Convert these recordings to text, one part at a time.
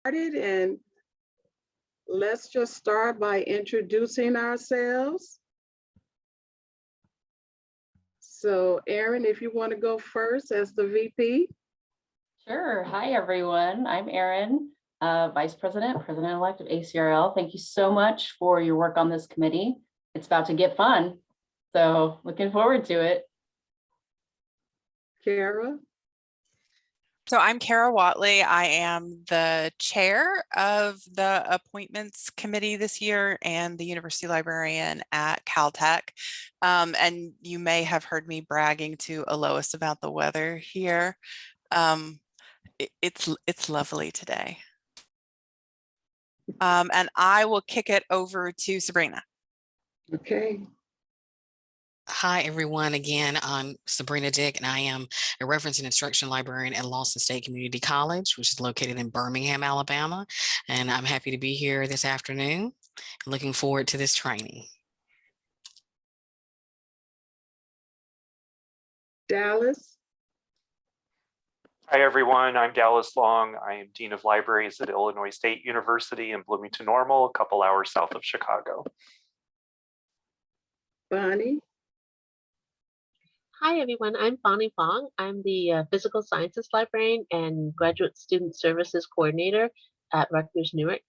Started, and let's just start by introducing ourselves. So Erin, if you want to go first as the VP. Sure. Hi, everyone. I'm Erin, Vice President, President-elect of ACRL. Thank you so much for your work on this committee. It's about to get fun, so looking forward to it. Kara. So I'm Kara Watley. I am the chair of the appointments committee this year and the university librarian at Caltech. And you may have heard me bragging to Alois about the weather here. It's lovely today. And I will kick it over to Sabrina. Okay. Hi, everyone. Again, I'm Sabrina Dick, and I am a reference and instruction librarian at Lawson State Community College, which is located in Birmingham, Alabama. And I'm happy to be here this afternoon. Looking forward to this training. Dallas. Hi, everyone. I'm Dallas Long. I am Dean of Libraries at Illinois State University in Bloomington Normal, a couple hours south of Chicago. Bonnie. Hi, everyone. I'm Bonnie Fong. I'm the Physical Sciences Librarian and Graduate Student Services Coordinator at Rutgers Newark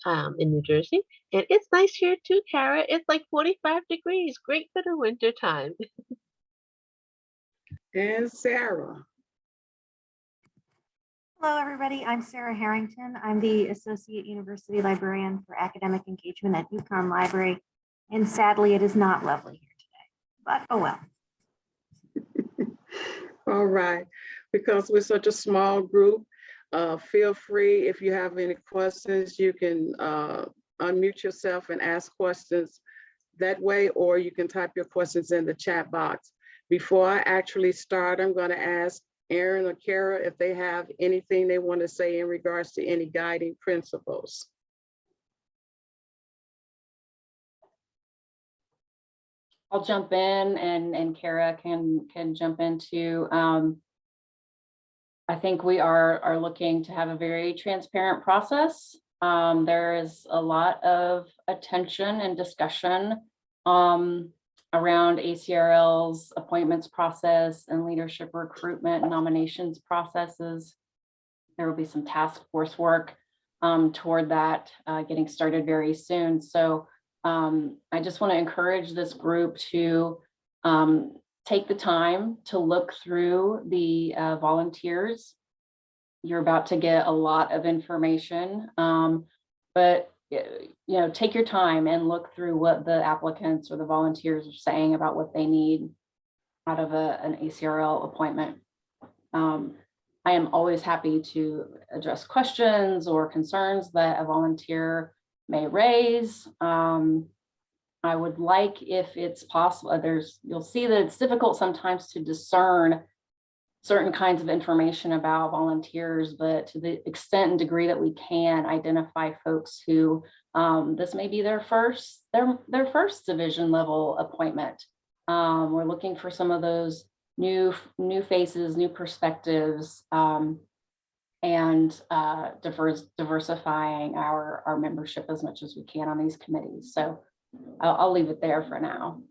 in New Jersey. And it's nice here too, Kara. It's like 45 degrees. Great for the winter time. And Sarah. Hello, everybody. I'm Sarah Harrington. I'm the Associate University Librarian for Academic Engagement at UConn Library. And sadly, it is not lovely here today, but oh well. All right, because we're such a small group, feel free, if you have any questions, you can unmute yourself and ask questions that way, or you can type your questions in the chat box. Before I actually start, I'm going to ask Erin or Kara if they have anything they want to say in regards to any guiding principles. I'll jump in and Kara can jump into. I think we are looking to have a very transparent process. There is a lot of attention and discussion around ACRL's appointments process and leadership recruitment and nominations processes. There will be some task force work toward that getting started very soon. So I just want to encourage this group to take the time to look through the volunteers. You're about to get a lot of information, but take your time and look through what the applicants or the volunteers are saying about what they need out of an ACRL appointment. I am always happy to address questions or concerns that a volunteer may raise. I would like, if it's possible, you'll see that it's difficult sometimes to discern certain kinds of information about volunteers, but to the extent and degree that we can identify folks who this may be their first division level appointment. We're looking for some of those new faces, new perspectives, and diversifying our membership as much as we can on these committees. So I'll leave it there for now.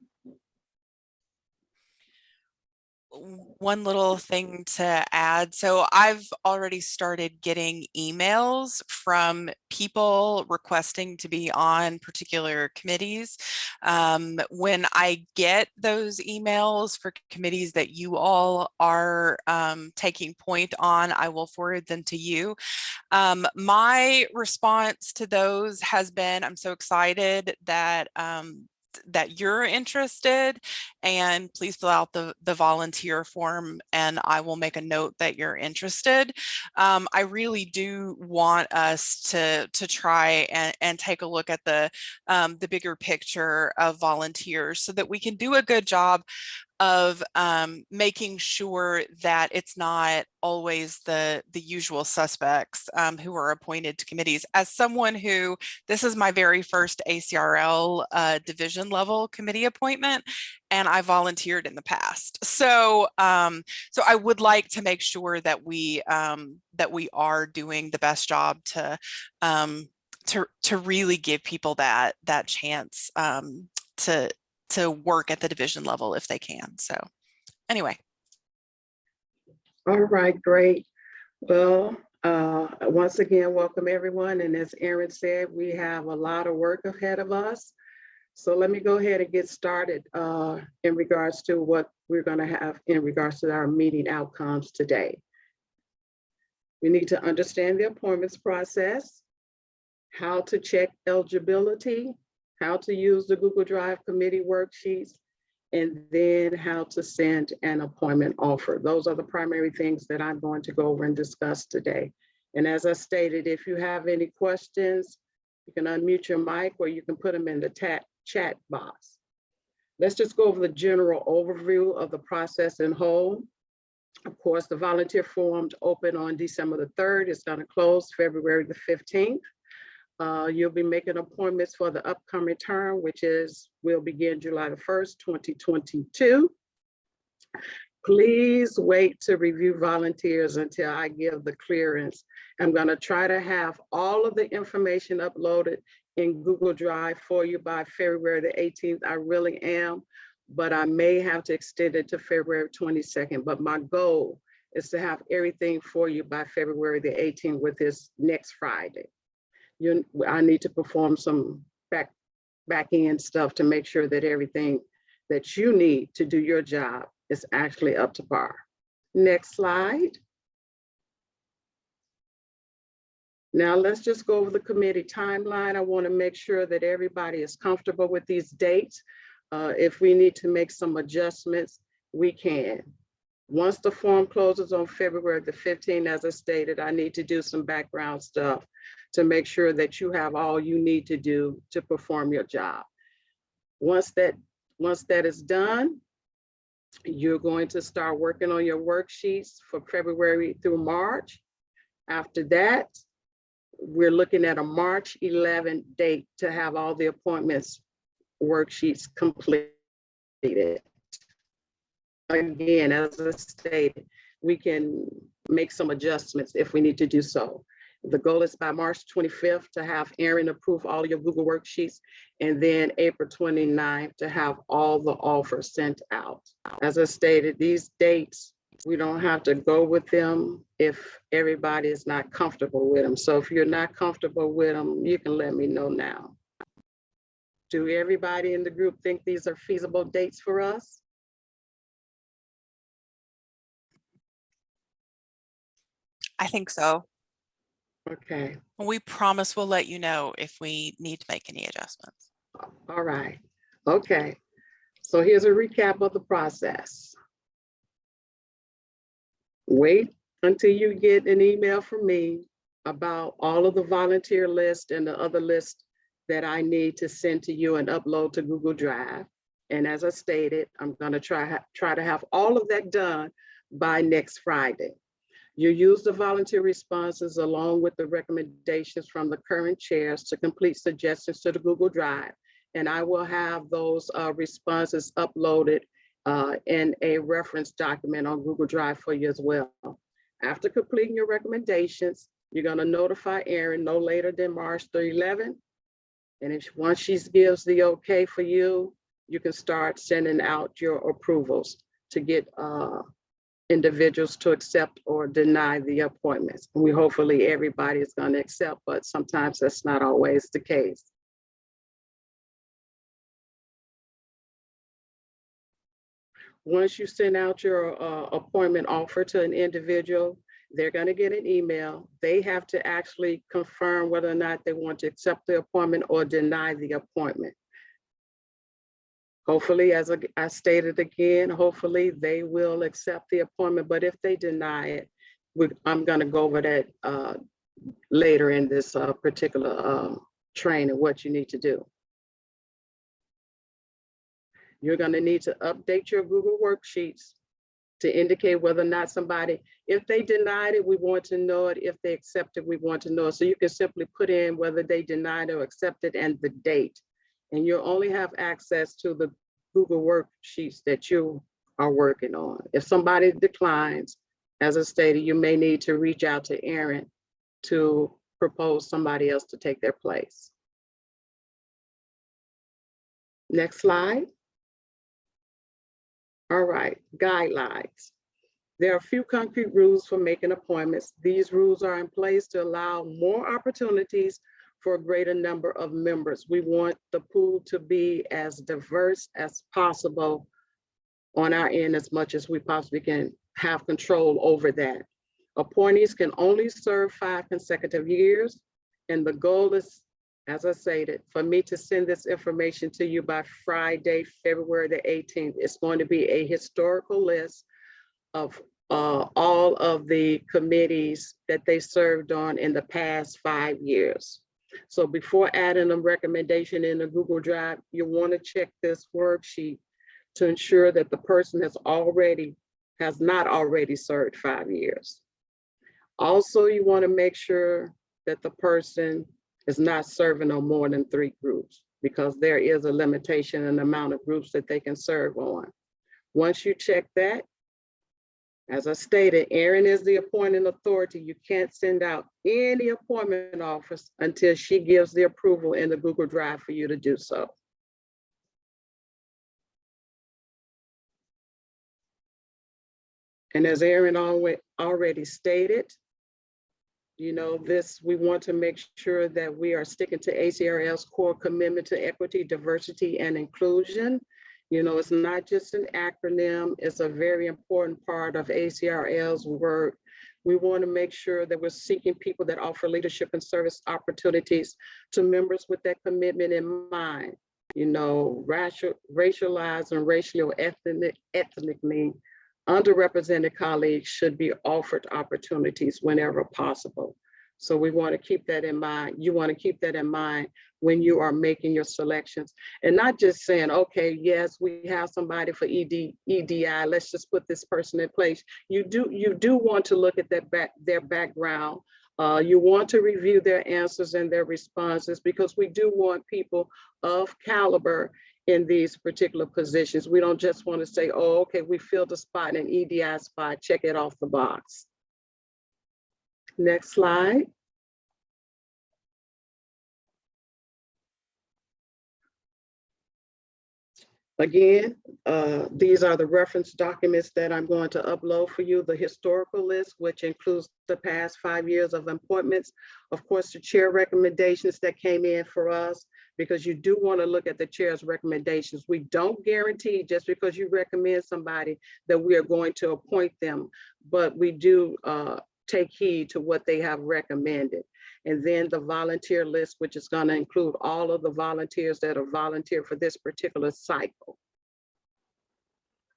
One little thing to add. So I've already started getting emails from people requesting to be on particular committees. When I get those emails for committees that you all are taking point on, I will forward them to you. My response to those has been, I'm so excited that that you're interested, and please fill out the volunteer form and I will make a note that you're interested. I really do want us to try and take a look at the bigger picture of volunteers so that we can do a good job making sure that it's not always the usual suspects who are appointed to committees. As someone who, this is my very first ACRL division level committee appointment, and I volunteered in the past. So so I would like to make sure that we are doing the best job to really give people that chance to work at the division level if they can. So anyway. All right, great. Well, once again, welcome everyone. And as Erin said, we have a lot of work ahead of us. So let me go ahead and get started in regards to what we're going to have in regards to our meeting outcomes today. We need to understand the appointments process, how to check eligibility, how to use the Google Drive committee worksheets, and then how to send an appointment offer. Those are the primary things that I'm going to go over and discuss today. And as I stated, if you have any questions, you can unmute your mic or you can put them in the chat box. Let's just go over the general overview of the process in whole. Of course, the volunteer forums open on December the 3rd. It's going to close February the 15th. You'll be making appointments for the upcoming term, which will begin July the 1st, 2022. Please wait to review volunteers until I give the clearance. I'm going to try to have all of the information uploaded in Google Drive for you by February the 18th. I really am, but I may have to extend it to February 22nd. But my goal is to have everything for you by February the 18th, with this next Friday. I need to perform some back end stuff to make sure that everything that you need to do your job is actually up to par. Next slide. Now let's just go over the committee timeline. I want to make sure that everybody is comfortable with these dates. If we need to make some adjustments, we can. Once the form closes on February the 15th, as I stated, I need to do some background stuff to make sure that you have all you need to do to perform your job. Once that is done, you're going to start working on your worksheets for February through March. After that, we're looking at a March 11th date to have all the appointments worksheets completed. Again, as I stated, we can make some adjustments if we need to do so. The goal is by March 25th to have Erin approve all your Google worksheets, and then April 29th to have all the offers sent out. As I stated, these dates, we don't have to go with them if everybody is not comfortable with them. So if you're not comfortable with them, you can let me know now. Do everybody in the group think these are feasible dates for us? I think so. Okay. We promise we'll let you know if we need to make any adjustments. All right. Okay. So here's a recap of the process. Wait until you get an email from me about all of the volunteer list and the other list that I need to send to you and upload to Google Drive. And as I stated, I'm going to try to have all of that done by next Friday. You use the volunteer responses along with the recommendations from the current chairs to complete suggestions to the Google Drive. And I will have those responses uploaded in a reference document on Google Drive for you as well. After completing your recommendations, you're going to notify Erin no later than March the 11th. And once she gives the okay for you, you can start sending out your approvals to get individuals to accept or deny the appointments. And hopefully everybody is going to accept, but sometimes that's not always the case. Once you send out your appointment offer to an individual, they're going to get an email. They have to actually confirm whether or not they want to accept the appointment or deny the appointment. Hopefully, as I stated again, hopefully they will accept the appointment, but if they deny it, I'm going to go over that later in this particular training, what you need to do. You're going to need to update your Google worksheets to indicate whether or not somebody, if they denied it, we want to know it. If they accepted, we want to know it. So you can simply put in whether they denied or accepted and the date. And you'll only have access to the Google worksheets that you are working on. If somebody declines, as I stated, you may need to reach out to Erin to propose somebody else to take their place. Next slide. All right, guidelines. There are a few concrete rules for making appointments. These rules are in place to allow more opportunities for a greater number of members. We want the pool to be as diverse as possible on our end, as much as we possibly can have control over that. Appointees can only serve 5 consecutive years, and the goal is, as I stated, for me to send this information to you by Friday, February the 18th. It's going to be a historical list of all of the committees that they served on in the past 5 years. So before adding a recommendation in the Google Drive, you want to check this worksheet to ensure that the person has not already served 5 years. Also, you want to make sure that the person is not serving on more than 3 groups, because there is a limitation in the amount of groups that they can serve on. Once you check that, as I stated, Erin is the appointing authority. You can't send out any appointment offers until she gives the approval in the Google Drive for you to do so. And as Erin already stated, you know, we want to make sure that we are sticking to ACRL's core commitment to equity, diversity, and inclusion. You know, it's not just an acronym, it's a very important part of ACRL's work. We want to make sure that we're seeking people that offer leadership and service opportunities to members with that commitment in mind. You know, racialized and racially or ethnically underrepresented colleagues should be offered opportunities whenever possible. So we want to keep that in mind. You want to keep that in mind when you are making your selections, and not just saying, okay, yes, we have somebody for EDI, let's just put this person in place. You do want to look at their background. You want to review their answers and their responses, because we do want people of caliber in these particular positions. We don't just want to say, oh, okay, we filled a spot, an EDI spot, check it off the box. Next slide. Again, these are the reference documents that I'm going to upload for you. The historical list, which includes the past 5 years of appointments. Of course, the chair recommendations that came in for us, because you do want to look at the chair's recommendations. We don't guarantee just because you recommend somebody that we are going to appoint them, but we do take heed to what they have recommended. And then the volunteer list, which is going to include all of the volunteers that are volunteer for this particular cycle.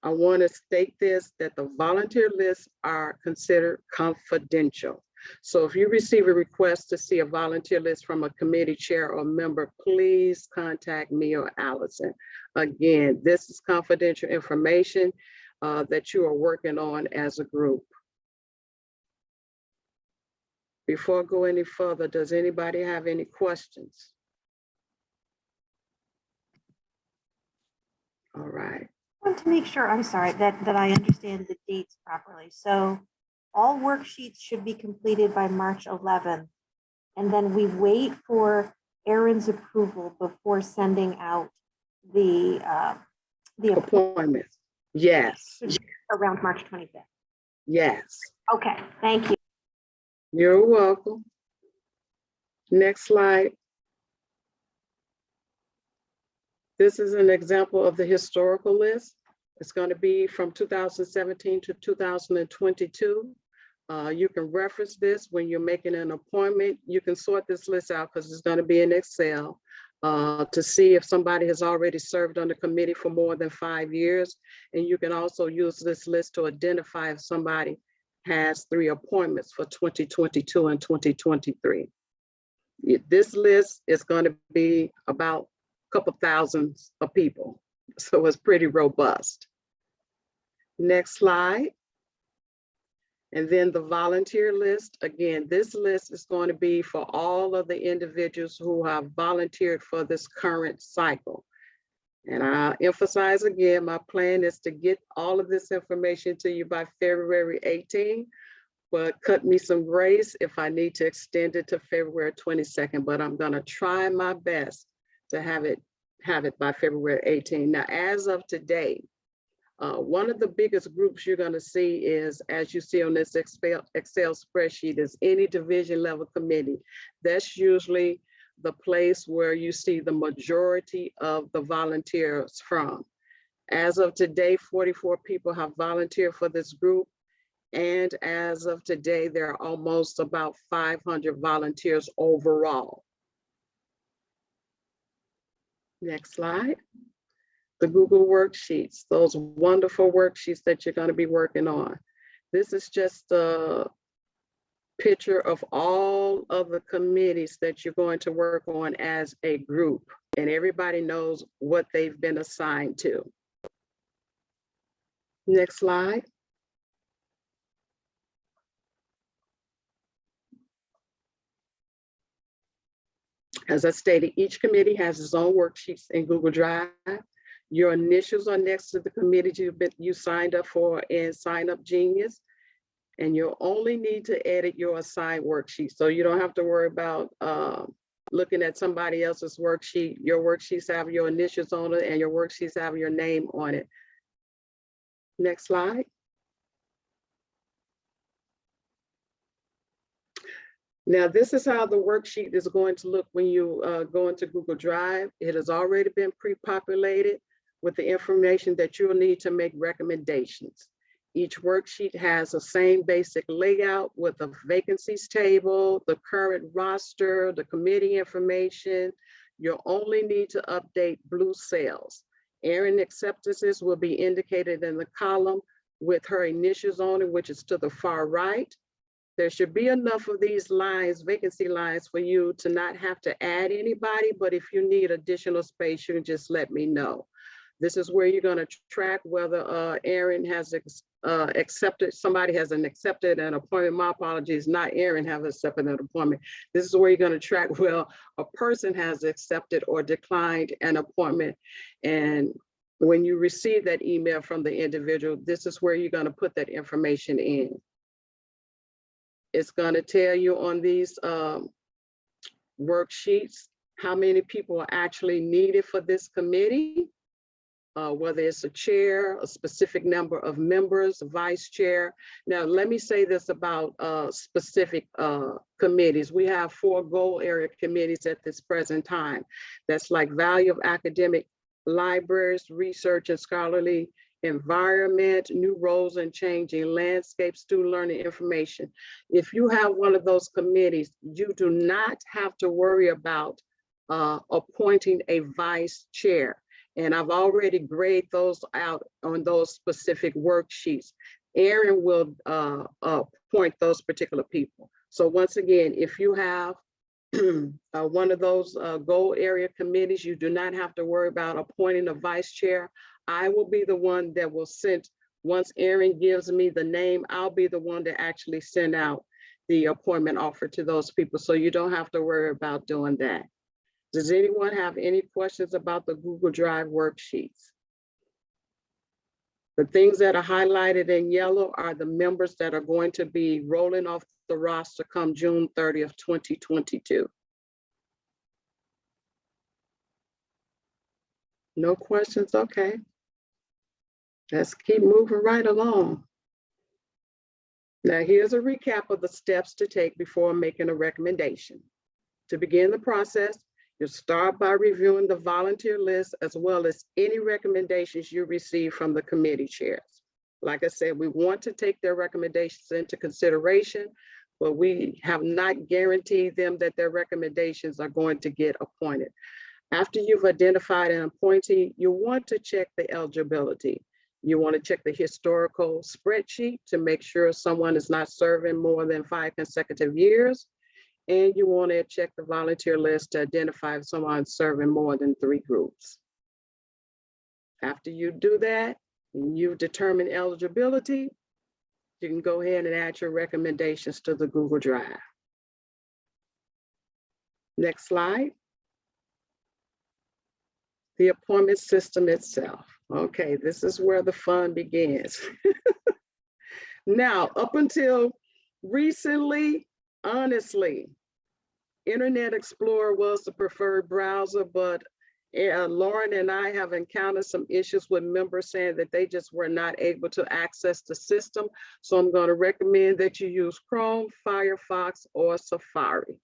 I want to state this, that the volunteer lists are considered confidential. So if you receive a request to see a volunteer list from a committee chair or member, please contact me or Allison. Again, this is confidential information that you are working on as a group. Before I go any further, does anybody have any questions? All right. I want to make sure, I'm sorry, that I understand the dates properly. So all worksheets should be completed by March 11th. And then we wait for Erin's approval before sending out the Appointments. Yes. around March 25th. Yes. Okay, thank you. You're welcome. Next slide. This is an example of the historical list. It's going to be from 2017 to 2022. You can reference this when you're making an appointment. You can sort this list out because it's going to be in Excel to see if somebody has already served on the committee for more than 5 years. And you can also use this list to identify if somebody has 3 appointments for 2022 and 2023. This list is going to be about a couple thousands of people. So it's pretty robust. Next slide. And then the volunteer list. Again, this list is going to be for all of the individuals who have volunteered for this current cycle. And I emphasize again, my plan is to get all of this information to you by February 18, but cut me some grace if I need to extend it to February 22nd, but I'm gonna try my best to have it by February 18. Now, as of today, one of the biggest groups you're gonna see is, as you see on this Excel spreadsheet, is any division level committee. That's usually the place where you see the majority of the volunteers from. As of today, 44 people have volunteered for this group. And as of today, there are almost about 500 volunteers overall. Next slide. The Google worksheets, those wonderful worksheets that you're going to be working on. This is just a picture of all of the committees that you're going to work on as a group, and everybody knows what they've been assigned to. Next slide. As I stated, each committee has its own worksheets in Google Drive. Your initials are next to the committees you signed up for in Sign Up Genius. And you'll only need to edit your assigned worksheet. So you don't have to worry about looking at somebody else's worksheet. Your worksheets have your initials on it and your worksheets have your name on it. Next slide. Now, this is how the worksheet is going to look when you go into Google Drive. It has already been pre-populated with the information that you'll need to make recommendations. Each worksheet has the same basic layout with a vacancies table, the current roster, the committee information. You'll only need to update blue cells. Erin acceptances will be indicated in the column with her initials on it, which is to the far right. There should be enough of these lines, vacancy lines, for you to not have to add anybody, but if you need additional space, you can just let me know. This is where you're going to track whether Erin has accepted, somebody has accepted an appointment. My apologies, not Erin have accepted an appointment. This is where you're going to track, well, a person has accepted or declined an appointment. And when you receive that email from the individual, this is where you're going to put that information in. It's going to tell you on these worksheets how many people are actually needed for this committee. Whether it's a chair, a specific number of members, vice chair. Now, let me say this about specific committees. We have 4 goal area committees at this present time. That's like value of academic libraries, research and scholarly environment, new roles and changing landscape, student learning information. If you have one of those committees, you do not have to worry about appointing a vice chair. And I've already graded those out on those specific worksheets. Erin will appoint those particular people. So once again, if you have one of those goal area committees, you do not have to worry about appointing a vice chair. I will be the one that will send, once Erin gives me the name, I'll be the one to actually send out the appointment offer to those people. So you don't have to worry about doing that. Does anyone have any questions about the Google Drive worksheets? The things that are highlighted in yellow are the members that are going to be rolling off the roster come June 30th, 2022. No questions? Okay. Let's keep moving right along. Now, here's a recap of the steps to take before making a recommendation. To begin the process, you start by reviewing the volunteer list as well as any recommendations you receive from the committee chairs. Like I said, we want to take their recommendations into consideration, but we have not guaranteed them that their recommendations are going to get appointed. After you've identified an appointee, you want to check the eligibility. You want to check the historical spreadsheet to make sure someone is not serving more than 5 consecutive years. And you want to check the volunteer list to identify if someone's serving more than 3 groups. After you do that, and you've determined eligibility, you can go ahead and add your recommendations to the Google Drive. Next slide. The appointment system itself. Okay, this is where the fun begins. Now, up until recently, honestly, Internet Explorer was the preferred browser, but Lauren and I have encountered some issues with members saying that they just were not able to access the system. So I'm going to recommend that you use Chrome, Firefox, or Safari.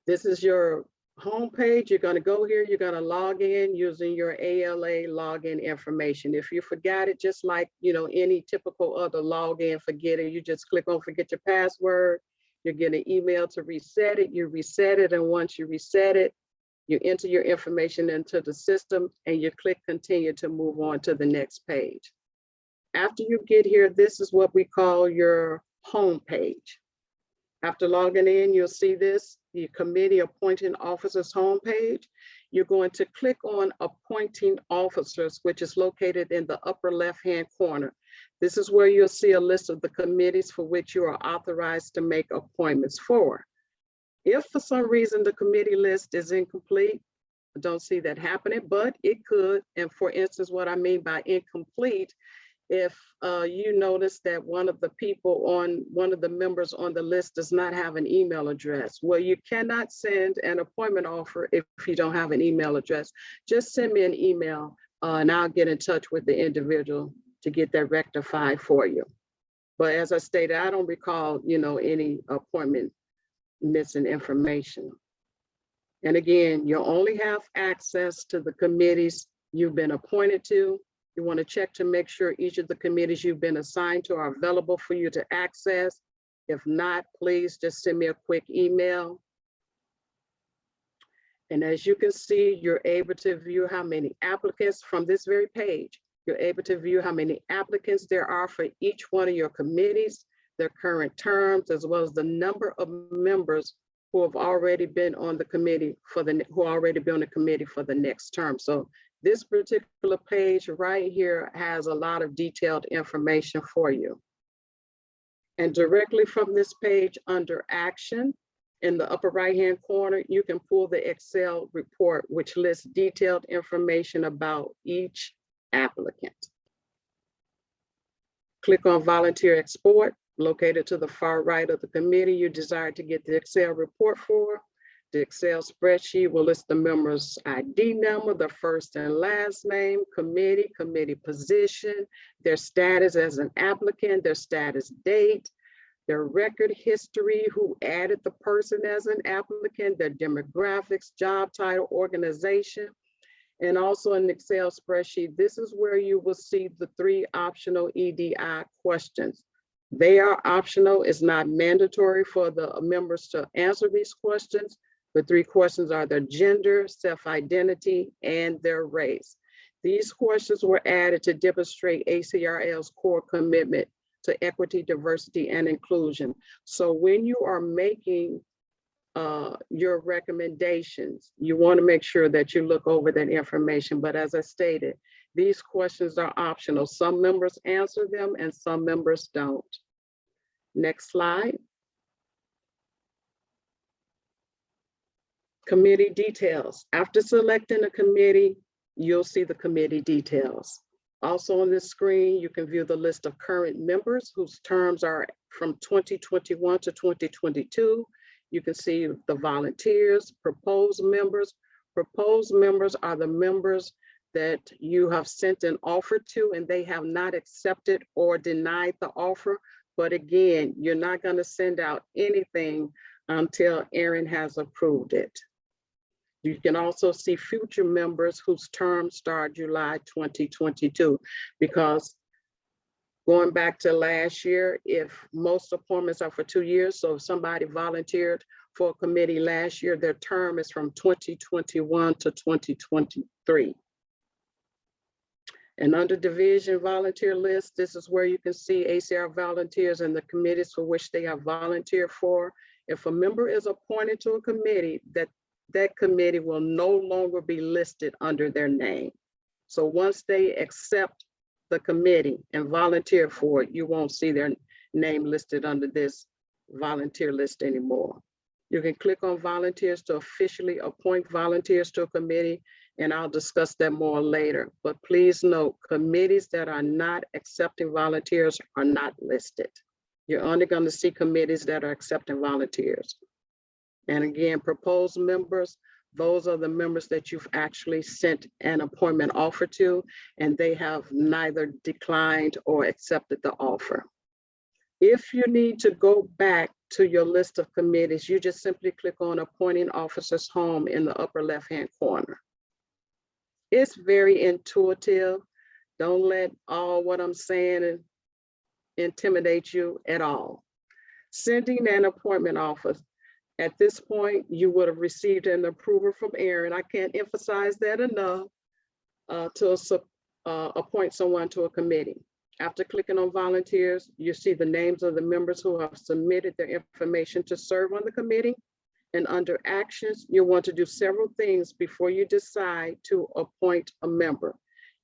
This is your homepage. You're going to go here, you're going to log in using your ALA login information. If you forgot it, just like any typical other login forgetter, you just click on forget your password. You're getting an email to reset it. You reset it, and once you reset it, you enter your information into the system and you click continue to move on to the next page. After you get here, this is what we call your home page. After logging in, you'll see this, the committee appointing officers homepage. You're going to click on appointing officers, which is located in the upper left-hand corner. This is where you'll see a list of the committees for which you are authorized to make appointments for. If for some reason the committee list is incomplete, I don't see that happening, but it could. And for instance, what I mean by incomplete, if you notice that one of the members on the list does not have an email address, well, you cannot send an appointment offer if you don't have an email address. Just send me an email and I'll get in touch with the individual to get that rectified for you. But as I stated, I don't recall, any appointment missing information. And again, you only have access to the committees you've been appointed to. You want to check to make sure each of the committees you've been assigned to are available for you to access. If not, please just send me a quick email. And as you can see, you're able to view how many applicants from this very page. You're able to view how many applicants there are for each one of your committees, their current terms, as well as the number of members who have already been on the committee for the next term. So this particular page right here has a lot of detailed information for you. And directly from this page under action, in the upper right-hand corner, you can pull the Excel report, which lists detailed information about each applicant. Click on volunteer export, located to the far right of the committee you desire to get the Excel report for. The Excel spreadsheet will list the member's ID number, the first and last name, committee position, their status as an applicant, their status date, their record history, who added the person as an applicant, their demographics, job title, organization. And also in the Excel spreadsheet, this is where you will see the 3 optional EDI questions. They are optional. It's not mandatory for the members to answer these questions. The 3 questions are their gender, self-identity, and their race. These questions were added to demonstrate ACRL's core commitment to equity, diversity, and inclusion. So when you are making your recommendations, you want to make sure that you look over that information. But as I stated, these questions are optional. Some members answer them and some members don't. Next slide. Committee details. After selecting a committee, you'll see the committee details. Also on this screen, you can view the list of current members whose terms are from 2021 to 2022. You can see the volunteers, proposed members. Proposed members are the members that you have sent an offer to and they have not accepted or denied the offer. But again, you're not going to send out anything until Erin has approved it. You can also see future members whose terms start July 2022, because going back to last year, if most appointments are for 2 years, so if somebody volunteered for a committee last year, their term is from 2021 to 2023. And under division volunteer list, this is where you can see ACR volunteers and the committees for which they have volunteered for. If a member is appointed to a committee that that committee will no longer be listed under their name. So once they accept the committee and volunteer for it, you won't see their name listed under this volunteer list anymore. You can click on volunteers to officially appoint volunteers to a committee, and I'll discuss that more later. But please note, committees that are not accepting volunteers are not listed. You're only going to see committees that are accepting volunteers. And again, proposed members, those are the members that you've actually sent an appointment offer to, and they have neither declined or accepted the offer. If you need to go back to your list of committees, you just simply click on Appointing Officers Home in the upper left-hand corner. It's very intuitive. Don't let all what I'm saying intimidate you at all. Sending an appointment offer. At this point, you would have received an approval from Aaron. I can't emphasize that enough to appoint someone to a committee. After clicking on volunteers, you see the names of the members who have submitted their information to serve on the committee. And under actions, you want to do several things before you decide to appoint a member.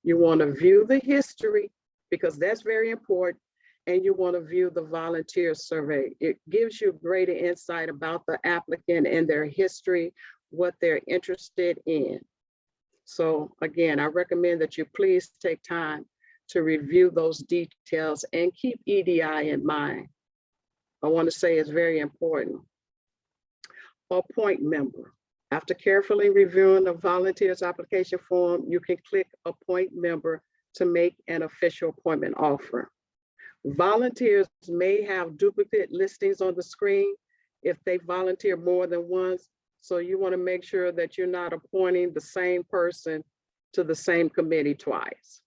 You want to view the history, because that's very important, and you want to view the volunteer survey. It gives you greater insight about the applicant and their history, what they're interested in. So again, I recommend that you please take time to review those details and keep EDI in mind. I want to say it's very important. Appoint member. After carefully reviewing the volunteer's application form, you can click Appoint Member to make an official appointment offer. Volunteers may have duplicate listings on the screen if they volunteer more than once. So you want to make sure that you're not appointing the same person to the same committee twice.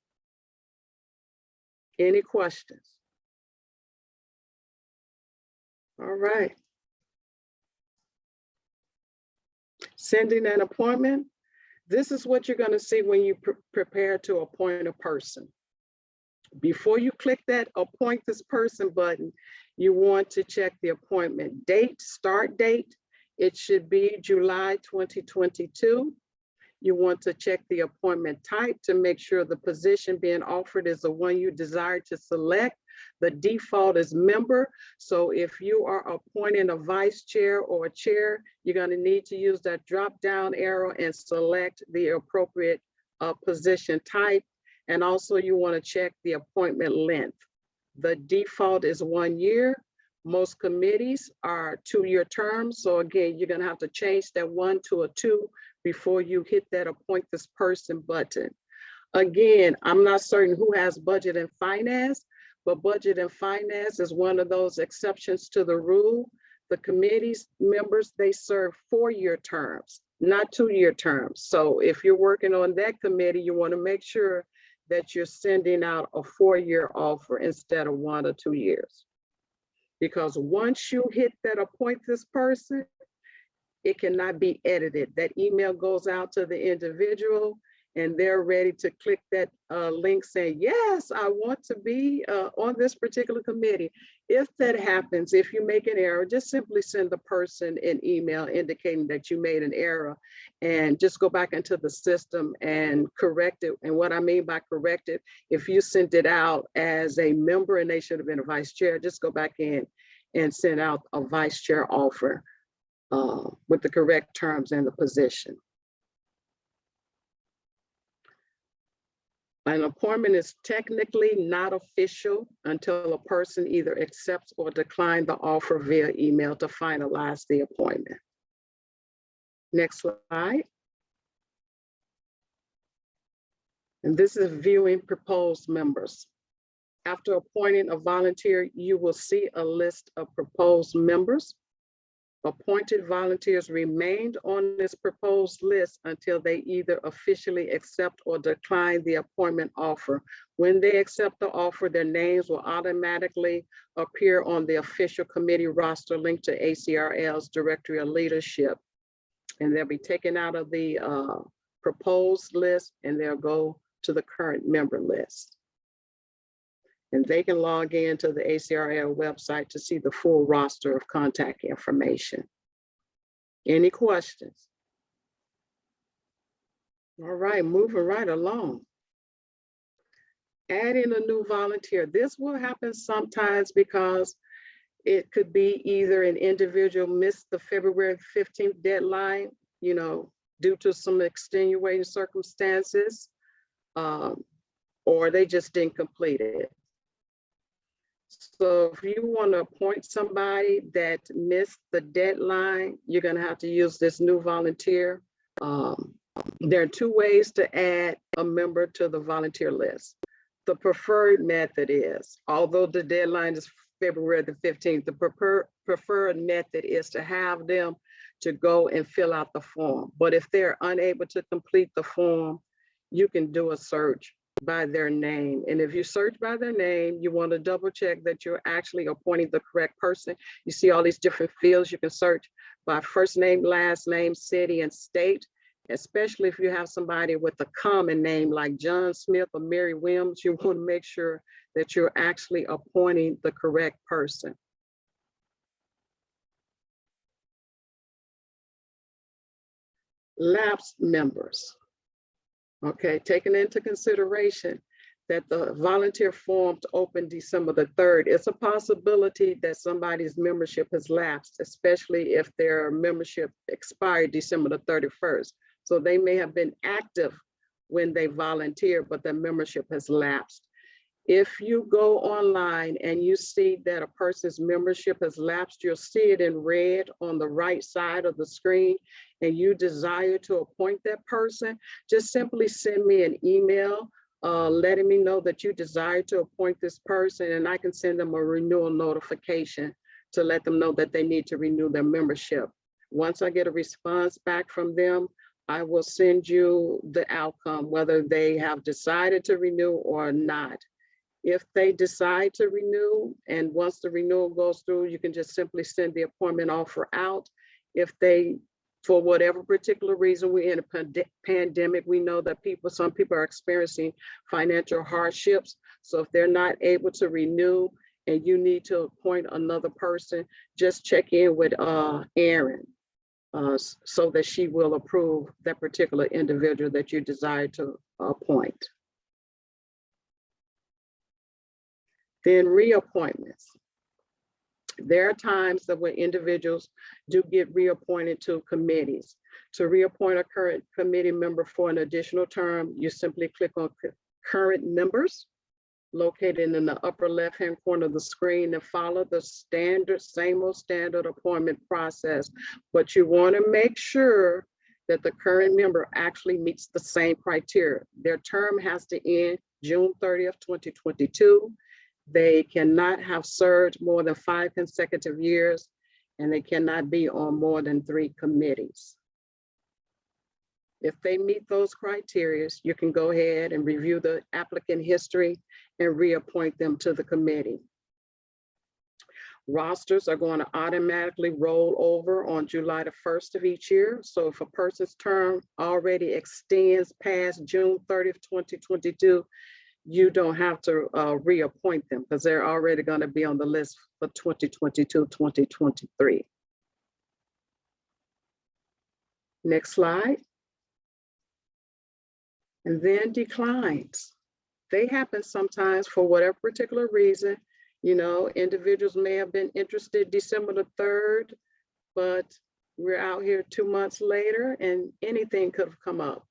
Any questions? All right. Sending an appointment. This is what you're going to see when you prepare to appoint a person. Before you click that appoint this person button, you want to check the appointment date, start date. It should be July 2022. You want to check the appointment type to make sure the position being offered is the one you desire to select. The default is member. So if you are appointing a vice chair or a chair, you're going to need to use that drop down arrow and select the appropriate position type. And also you want to check the appointment length. The default is 1 year. Most committees are 2-year terms. So again, you're going to have to change that 1 to a 2 before you hit that appoint this person button. Again, I'm not certain who has budget and finance, but budget and finance is one of those exceptions to the rule. The committee's members, they serve 4-year terms, not 2-year terms. So if you're working on that committee, you want to make sure that you're sending out a 4-year offer instead of 1 or 2 years. Because once you hit that appoint this person, it cannot be edited. That email goes out to the individual and they're ready to click that link saying, yes, I want to be on this particular committee. If that happens, if you make an error, just simply send the person an email indicating that you made an error and just go back into the system and correct it. And what I mean by correct it, if you sent it out as a member and they should have been a vice chair, just go back in and send out a vice chair offer with the correct terms and the position. An appointment is technically not official until a person either accepts or declines the offer via email to finalize the appointment. Next slide. And this is viewing proposed members. After appointing a volunteer, you will see a list of proposed members. Appointed volunteers remained on this proposed list until they either officially accept or decline the appointment offer. When they accept the offer, their names will automatically appear on the official committee roster linked to ACRL's Directory of Leadership. And they'll be taken out of the proposed list and they'll go to the current member list. And they can log into the ACRL website to see the full roster of contact information. Any questions? All right, moving right along. Add in a new volunteer. This will happen sometimes because it could be either an individual missed the February 15th deadline, you know, due to some extenuating circumstances, or they just didn't complete it. So if you want to appoint somebody that missed the deadline, you're going to have to use this new volunteer. There are two ways to add a member to the volunteer list. The preferred method is, although the deadline is February the 15th, the preferred method is to have them to go and fill out the form. But if they're unable to complete the form, you can do a search by their name. And if you search by their name, you want to double check that you're actually appointing the correct person. You see all these different fields. You can search by first name, last name, city, and state. Especially if you have somebody with a common name like John Smith or Mary Williams, you want to make sure that you're actually appointing the correct person. Lapsed members. Okay, taking into consideration that the volunteer form opened December the 3rd, it's a possibility that somebody's membership has lapsed, especially if their membership expired December the 31st. So they may have been active when they volunteered, but their membership has lapsed. If you go online and you see that a person's membership has lapsed, you'll see it in red on the right side of the screen, and you desire to appoint that person, just simply send me an email letting me know that you desire to appoint this person, and I can send them a renewal notification to let them know that they need to renew their membership. Once I get a response back from them, I will send you the outcome, whether they have decided to renew or not. If they decide to renew, and once the renewal goes through, you can just simply send the appointment offer out. If they, for whatever particular reason, we're in a pandemic, we know that some people are experiencing financial hardships. So if they're not able to renew and you need to appoint another person, just check in with Erin so that she will approve that particular individual that you desire to appoint. Then reappointments. There are times that when individuals do get reappointed to committees. To reappoint a current committee member for an additional term, you simply click on current members located in the upper left-hand corner of the screen and follow the same old standard appointment process. But you want to make sure that the current member actually meets the same criteria. Their term has to end June 30th, 2022. They cannot have served more than 5 consecutive years, and they cannot be on more than 3 committees. If they meet those criteria, you can go ahead and review the applicant history and reappoint them to the committee. Rosters are going to automatically roll over on July the 1st of each year. So if a person's term already extends past June 30th, 2022, you don't have to reappoint them because they're already going to be on the list for 2022, 2023. Next slide. And then declines. They happen sometimes for whatever particular reason. You know, individuals may have been interested December the 3rd, but we're out here 2 months later and anything could have come up.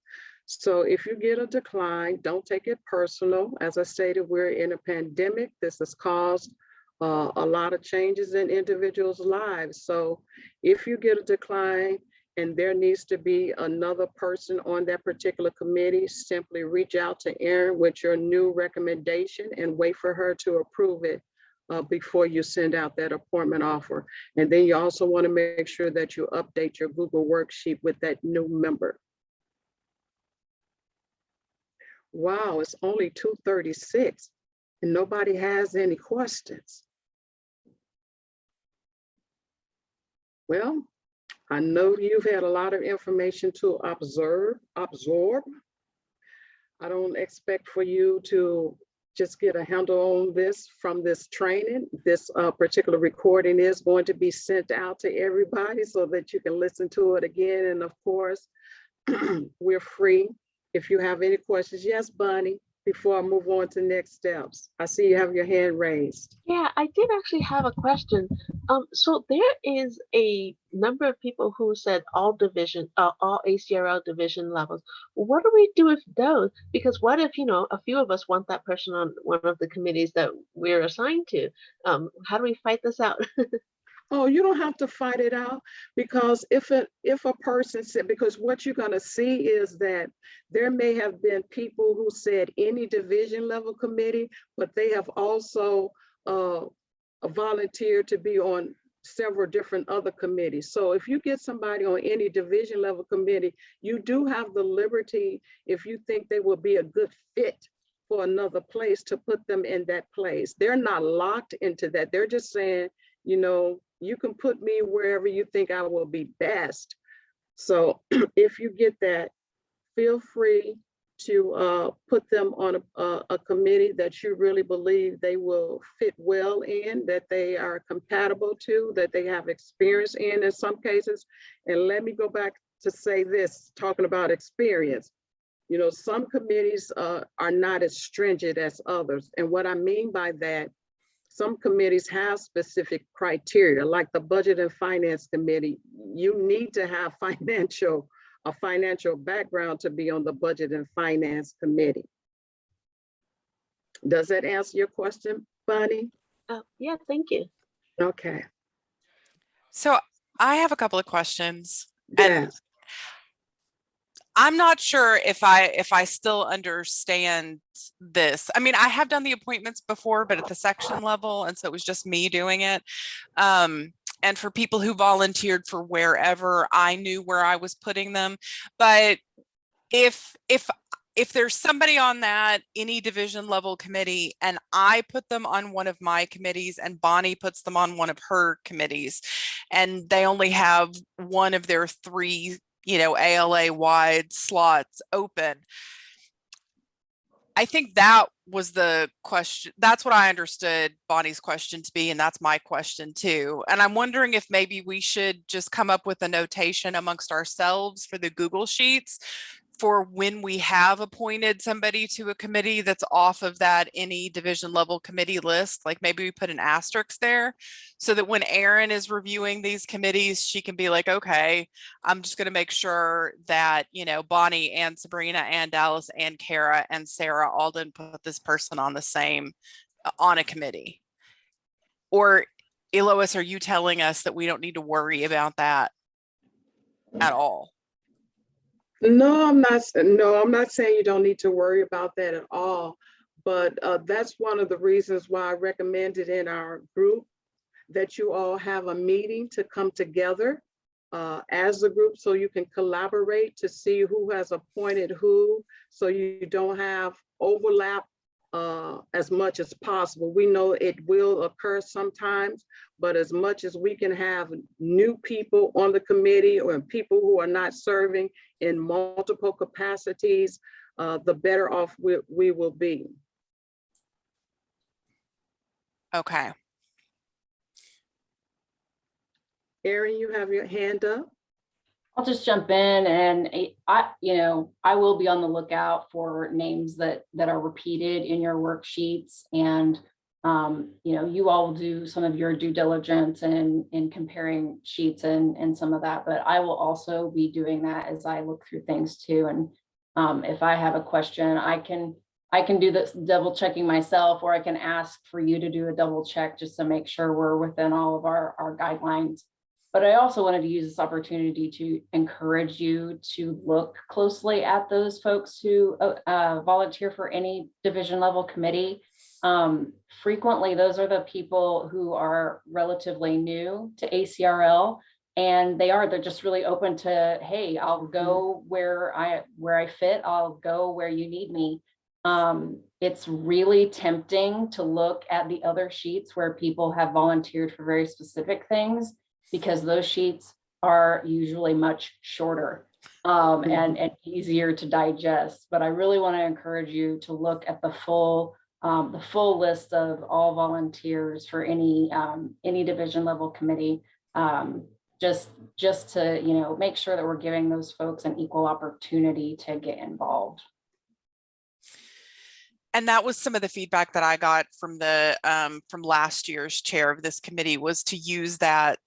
So if you get a decline, don't take it personal. As I stated, we're in a pandemic. This has caused a lot of changes in individuals' lives. So if you get a decline and there needs to be another person on that particular committee, simply reach out to Erin with your new recommendation and wait for her to approve it before you send out that appointment offer. And then you also want to make sure that you update your Google worksheet with that new member. Wow, it's only 2:36 and nobody has any questions. Well, I know you've had a lot of information to absorb. I don't expect for you to just get a handle on this from this training. This particular recording is going to be sent out to everybody so that you can listen to it again. And of course, we're free if you have any questions. Yes, Bonnie, before I move on to next steps. I see you have your hand raised. Yeah, I did actually have a question. So there is a number of people who said all ACRL division levels. What do we do with those? Because what if, a few of us want that person on one of the committees that we're assigned to? How do we fight this out? Oh, you don't have to fight it out, because if a person said, because what you're going to see is that there may have been people who said any division level committee, but they have also volunteered to be on several different other committees. So if you get somebody on any division level committee, you do have the liberty, if you think they will be a good fit for another place, to put them in that place. They're not locked into that. They're just saying, you can put me wherever you think I will be best. So if you get that, feel free to put them on a committee that you really believe they will fit well in, that they are compatible to, that they have experience in some cases. And let me go back to say this, talking about experience. Some committees are not as stringent as others. And what I mean by that, some committees have specific criteria, like the Budget and Finance Committee. You need to have a financial background to be on the Budget and Finance Committee. Does that answer your question, Bonnie? Yeah, thank you. Okay. So I have a couple of questions. And Yes. I'm not sure if I still understand this. I mean, I have done the appointments before, but at the section level, and so it was just me doing it. And for people who volunteered for wherever, I knew where I was putting them. But if there's somebody on that any division level committee and I put them on one of my committees and Bonnie puts them on one of her committees, and they only have one of their three ALA wide slots open, I think that was the question. That's what I understood Bonnie's question to be, and that's my question too. And I'm wondering if maybe we should just come up with a notation amongst ourselves for the Google Sheets for when we have appointed somebody to a committee that's off of that any division level committee list. Like maybe we put an asterisk there so that when Erin is reviewing these committees, she can be like, okay, I'm just going to make sure that, Bonnie and Sabrina and Dallas and Kara and Sarah all didn't put this person on a committee. Or Elois, are you telling us that we don't need to worry about that at all? No, I'm not. No, I'm not saying you don't need to worry about that at all. But that's one of the reasons why I recommended in our group that you all have a meeting to come together as a group, so you can collaborate to see who has appointed who, so you don't have overlap as much as possible. We know it will occur sometimes, but as much as we can have new people on the committee or people who are not serving in multiple capacities, the better off we will be. Okay. Erin, you have your hand up. I'll just jump in, and I will be on the lookout for names that are repeated in your worksheets, and you all will do some of your due diligence in comparing sheets and some of that, but I will also be doing that as I look through things too. And if I have a question, I can do this double checking myself, or I can ask for you to do a double check just to make sure we're within all of our guidelines. But I also wanted to use this opportunity to encourage you to look closely at those folks who volunteer for any division level committee. Frequently, those are the people who are relatively new to ACRL, and they're just really open to, hey, I'll go where I fit. I'll go where you need me. It's really tempting to look at the other sheets where people have volunteered for very specific things, because those sheets are usually much shorter and easier to digest. But I really want to encourage you to look at the full list of all volunteers for any division level committee. just to, you know, make sure that we're giving those folks an equal opportunity to get involved. And that was some of the feedback that I got from the from last year's chair of this committee, was to use that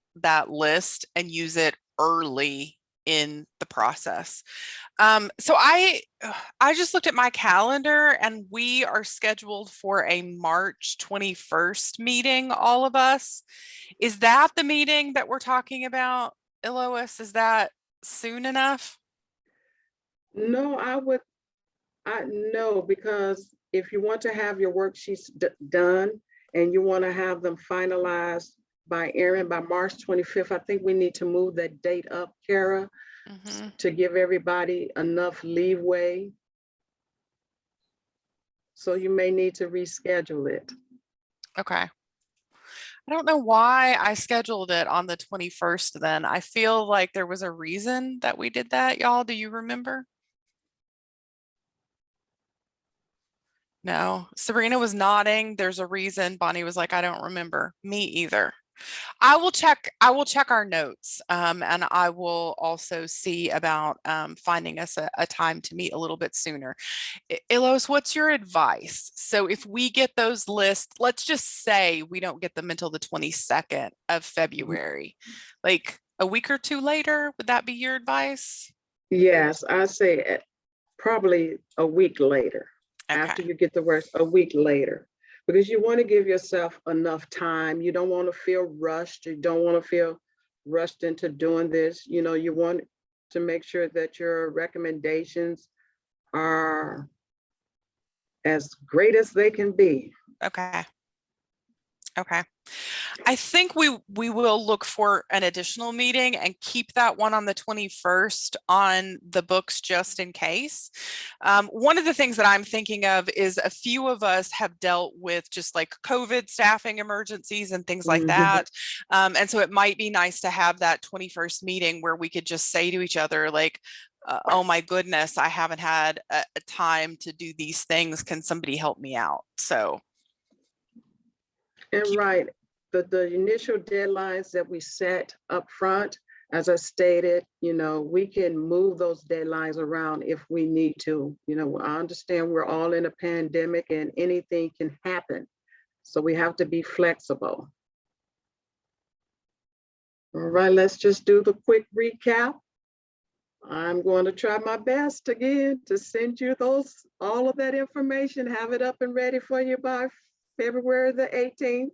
list and use it early in the process. So I just looked at my calendar, and we are scheduled for a March 21st meeting, all of us. Is that the meeting that we're talking about, Elois? Is that soon enough? No, no, because if you want to have your worksheets done and you want to have them finalized by Erin by March 25th, I think we need to move that date up, Kara, to give everybody enough leeway. So you may need to reschedule it. Okay. I don't know why I scheduled it on the 21st then. I feel like there was a reason that we did that, y'all. Do you remember? No, Sabrina was nodding. There's a reason. Bonnie was like, I don't remember. Me either. I will check our notes, and I will also see about finding us a time to meet a little bit sooner. Ilos, what's your advice? So if we get those lists, let's just say we don't get them until the 22nd of February, like a week or two later, would that be your advice? Yes, I say probably a week later. Okay. After you get the work, a week later, because you want to give yourself enough time. You don't want to feel rushed. You don't want to feel rushed into doing this. You know, you want to make sure that your recommendations are as great as they can be. Okay. Okay. I think we will look for an additional meeting and keep that one on the 21st on the books just in case. One of the things that I'm thinking of is a few of us have dealt with just like COVID staffing emergencies and things like that. And so it might be nice to have that 21st meeting where we could just say to each other, like, oh my goodness, I haven't had a time to do these things. Can somebody help me out? So. And right, the initial deadlines that we set up front, as I stated, you know, we can move those deadlines around if we need to. You know, I understand we're all in a pandemic and anything can happen. So we have to be flexible. All right, let's just do the quick recap. I'm going to try my best again to send you all of that information, have it up and ready for you by February the 18th.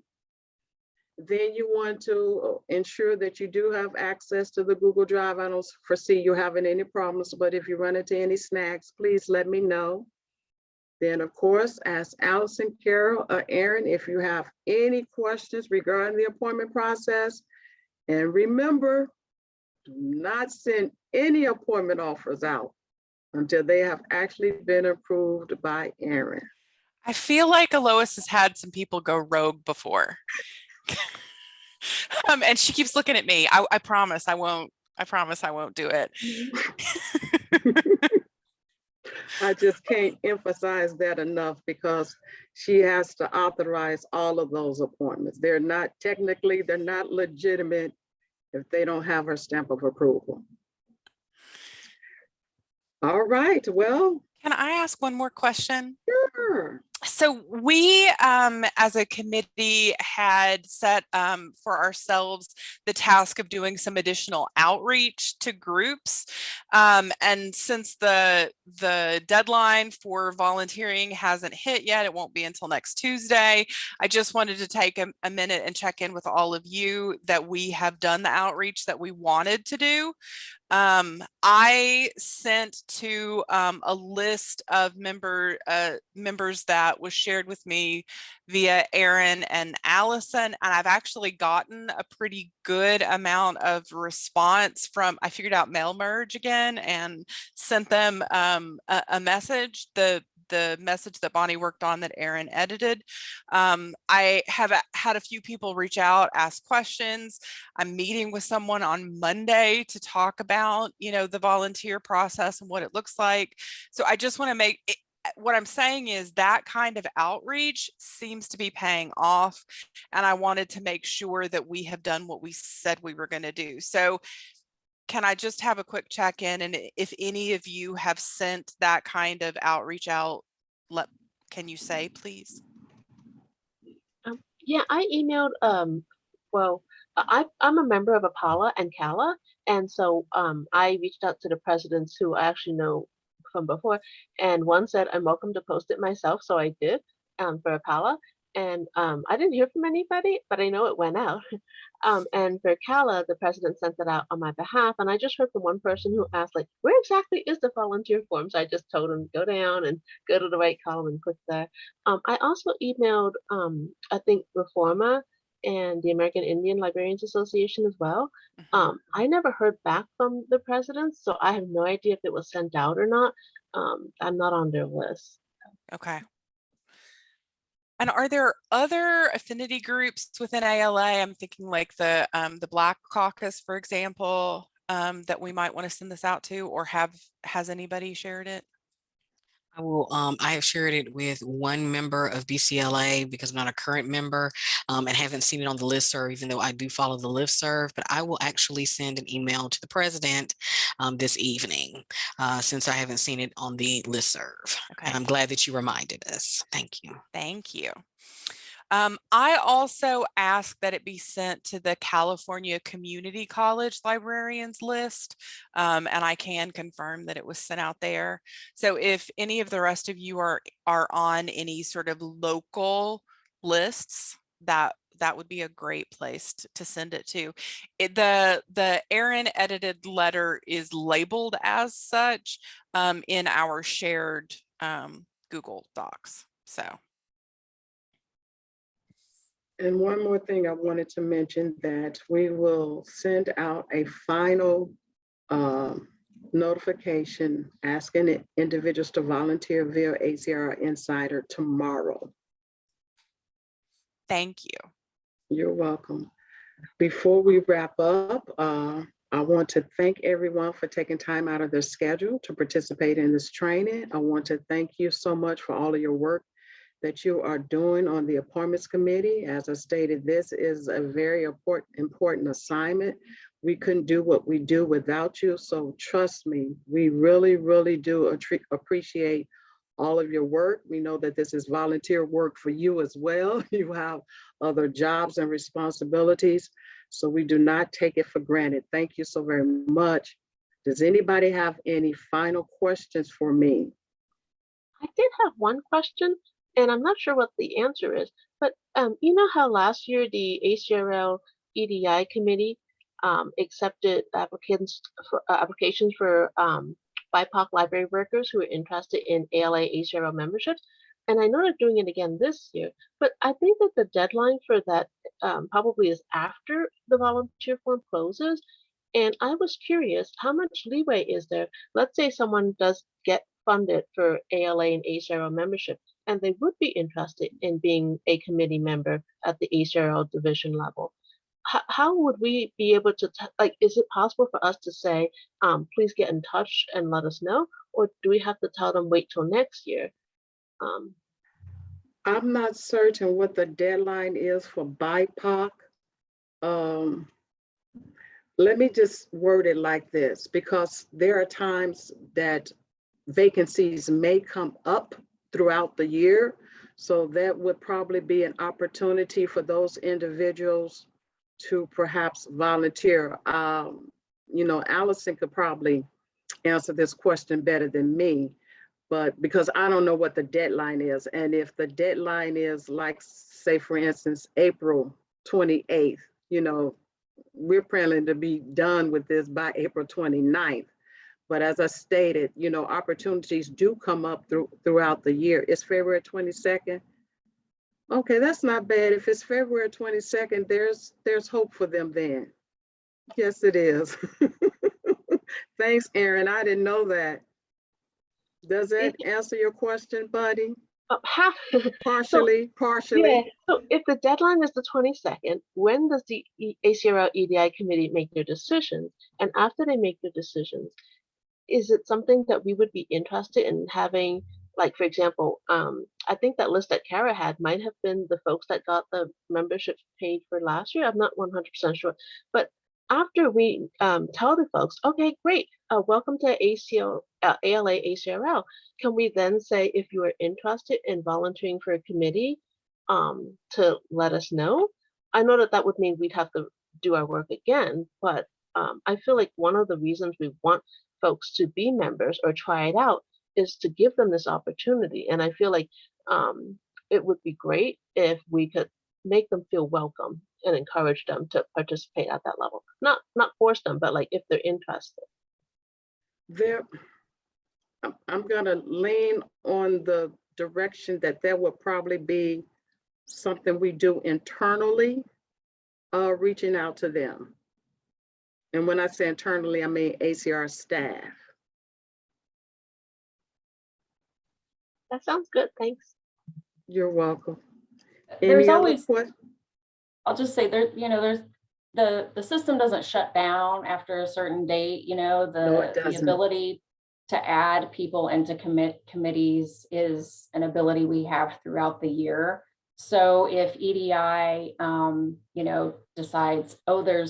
Then you want to ensure that you do have access to the Google Drive. I don't foresee you having any problems, but if you run into any snags, please let me know. Then of course, ask Allison, Carol, or Erin if you have any questions regarding the appointment process. And remember, do not send any appointment offers out until they have actually been approved by Erin. I feel like Elois has had some people go rogue before. And she keeps looking at me. I promise I won't. I promise I won't do it. I just can't emphasize that enough because she has to authorize all of those appointments. They're not legitimate if they don't have her stamp of approval. All right, well. Can I ask one more question? Sure. So we, as a committee, had set for ourselves the task of doing some additional outreach to groups. And since the deadline for volunteering hasn't hit yet, it won't be until next Tuesday. I just wanted to take a minute and check in with all of you that we have done the outreach that we wanted to do. I sent to a list of members that was shared with me via Erin and Allison, and I've actually gotten a pretty good amount of response from, I figured out mail merge again and sent them a message, the message that Bonnie worked on that Erin edited. I have had a few people reach out, ask questions. I'm meeting with someone on Monday to talk about, you know, the volunteer process and what it looks like. So I just want to make it, what I'm saying is that kind of outreach seems to be paying off. And I wanted to make sure that we have done what we said we were going to do. So can I just have a quick check-in? And if any of you have sent that kind of outreach out, can you say, please? Yeah, I emailed, well, I'm a member of APALA and CALA, and so I reached out to the presidents who I actually know from before, and one said I'm welcome to post it myself, so I did for APALA, and I didn't hear from anybody, but I know it went out. And for CALA, the president sent it out on my behalf, and I just heard from one person who asked, like, where exactly is the volunteer form? So I just told him, go down and go to the right column and click there. I also emailed, I think, Reforma and the American Indian Librarians Association as well. I never heard back from the presidents, so I have no idea if it was sent out or not. I'm not on their list. Okay. And are there other affinity groups within ALA? I'm thinking like the Black Caucus, for example, that we might want to send this out to, or has anybody shared it? I have shared it with one member of BCLA because I'm not a current member and haven't seen it on the listserv, even though I do follow the listserv, but I will actually send an email to the president this evening since I haven't seen it on the listserv. Okay. And I'm glad that you reminded us. Thank you. Thank you. I also asked that it be sent to the California Community College librarians list, and I can confirm that it was sent out there. So if any of the rest of you are on any sort of local lists, that would be a great place to send it to. The Aaron edited letter is labeled as such in our shared Google Docs. So. And one more thing I wanted to mention, that we will send out a final notification asking individuals to volunteer via ACRL Insider tomorrow. Thank you. You're welcome. Before we wrap up, I want to thank everyone for taking time out of their schedule to participate in this training. I want to thank you so much for all of your work that you are doing on the appointments committee. As I stated, this is a very important assignment. We couldn't do what we do without you. So trust me, we really, really do appreciate all of your work. We know that this is volunteer work for you as well. You have other jobs and responsibilities. So we do not take it for granted. Thank you so very much. Does anybody have any final questions for me? I did have one question, and I'm not sure what the answer is, but you know how last year the ACRL EDI committee accepted applications for BIPOC library workers who are interested in ALA ACRL memberships, and I know they're doing it again this year, but I think that the deadline for that probably is after the volunteer form closes, and I was curious, how much leeway is there? Let's say someone does get funded for ALA and ACRL membership, and they would be interested in being a committee member at the ACRL division level. How would we be able to, like, is it possible for us to say, please get in touch and let us know? Or do we have to tell them, wait till next year? I'm not certain what the deadline is for BIPOC. Let me just word it like this, because there are times that vacancies may come up throughout the year. So that would probably be an opportunity for those individuals to perhaps volunteer. You know, Allison could probably answer this question better than me, but because I don't know what the deadline is. And if the deadline is, like, say, for instance, April 28th, you know, we're planning to be done with this by April 29th. But as I stated, you know, opportunities do come up throughout the year. It's February 22nd. Okay, that's not bad. If it's February 22nd, there's hope for them then. Yes, it is. Thanks, Aaron. I didn't know that. Does that answer your question, buddy? Half. Partially. Yeah, so if the deadline is the 22nd, when does the ACRL EDI committee make their decisions? And after they make their decisions, is it something that we would be interested in having, like for example, I think that list that Kara had might have been the folks that got the membership paid for last year. I'm not 100% sure, but after we tell the folks, okay, great, welcome to ALA ACRL, can we then say if you are interested in volunteering for a committee, to let us know? I know that that would mean we'd have to do our work again, but I feel like one of the reasons we want folks to be members or try it out is to give them this opportunity. And I feel like it would be great if we could make them feel welcome and encourage them to participate at that level. Not force them, but like if they're interested. I'm gonna lean on the direction that there will probably be something we do internally, reaching out to them. And when I say internally, I mean ACR staff. That sounds good, thanks. You're welcome. There's Any other always, questions? I'll just say there, there's the system doesn't shut down after a certain date, No, it the doesn't. ability to add people into committees is an ability we have throughout the year. So if EDI, decides, oh, there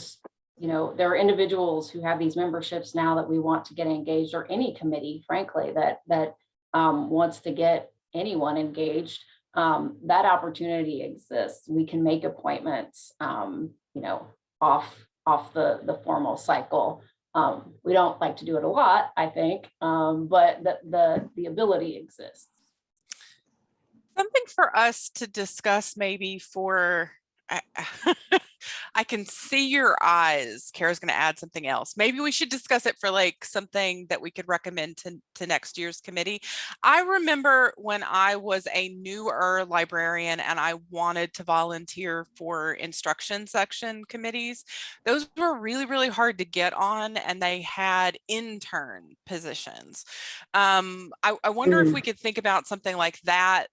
are individuals who have these memberships now that we want to get engaged, or any committee, frankly, that wants to get anyone engaged, that opportunity exists. We can make appointments, off the formal cycle. We don't like to do it a lot, I think, but the ability exists. Something for us to discuss maybe for, I can see your eyes. Kara's going to add something else. Maybe we should discuss it for like something that we could recommend to next year's committee. I remember when I was a newer librarian and I wanted to volunteer for instruction section committees. Those were really, really hard to get on, and they had intern positions. I wonder if we could think about something like that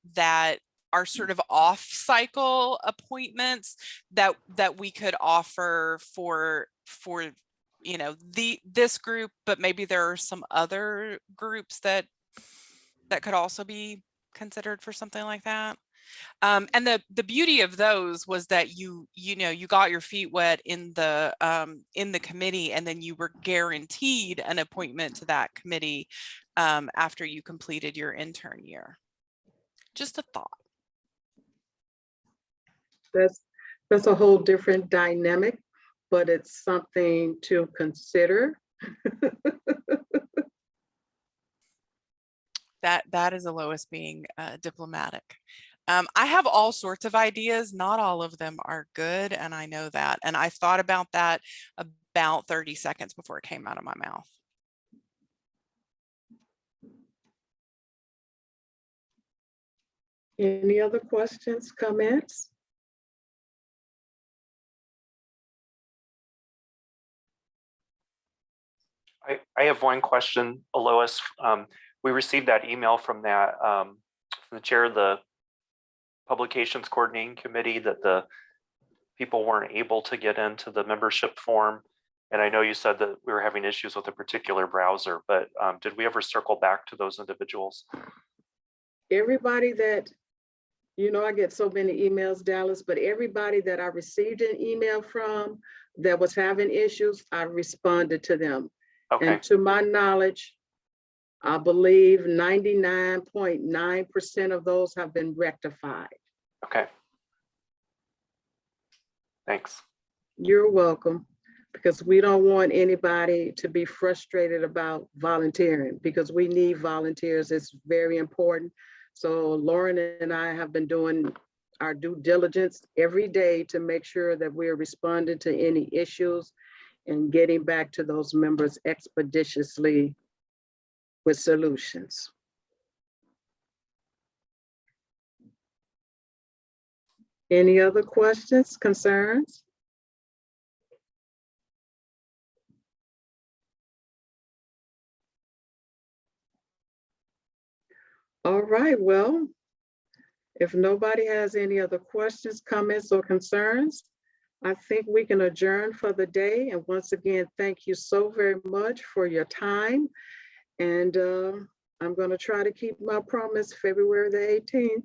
are sort of off cycle appointments that we could offer for this group, but maybe there are some other groups that could also be considered for something like that. And the beauty of those was that you got your feet wet in the committee, and then you were guaranteed an appointment to that committee after you completed your intern year. Just a thought. That's a whole different dynamic, but it's something to consider. That is the lowest being diplomatic. I have all sorts of ideas. Not all of them are good, and I know that. And I thought about that about 30 seconds before it came out of my mouth. Any other questions, comments? I have one question, Alois. We received that email from from the chair of the Publications Coordinating Committee that the people weren't able to get into the membership form. And I know you said that we were having issues with a particular browser, but did we ever circle back to those individuals? Everybody that, I get so many emails, Dallas, but everybody that I received an email from that was having issues, I responded to them. Okay. And to my knowledge, I believe 99.9% of those have been rectified. Okay. Thanks. You're welcome, because we don't want anybody to be frustrated about volunteering, because we need volunteers. It's very important. So Lauren and I have been doing our due diligence every day to make sure that we're responding to any issues and getting back to those members expeditiously with solutions. Any other questions, concerns? All right, well, if nobody has any other questions, comments, or concerns, I think we can adjourn for the day. And once again, thank you so very much for your time. And I'm going to try to keep my promise, February the 18th.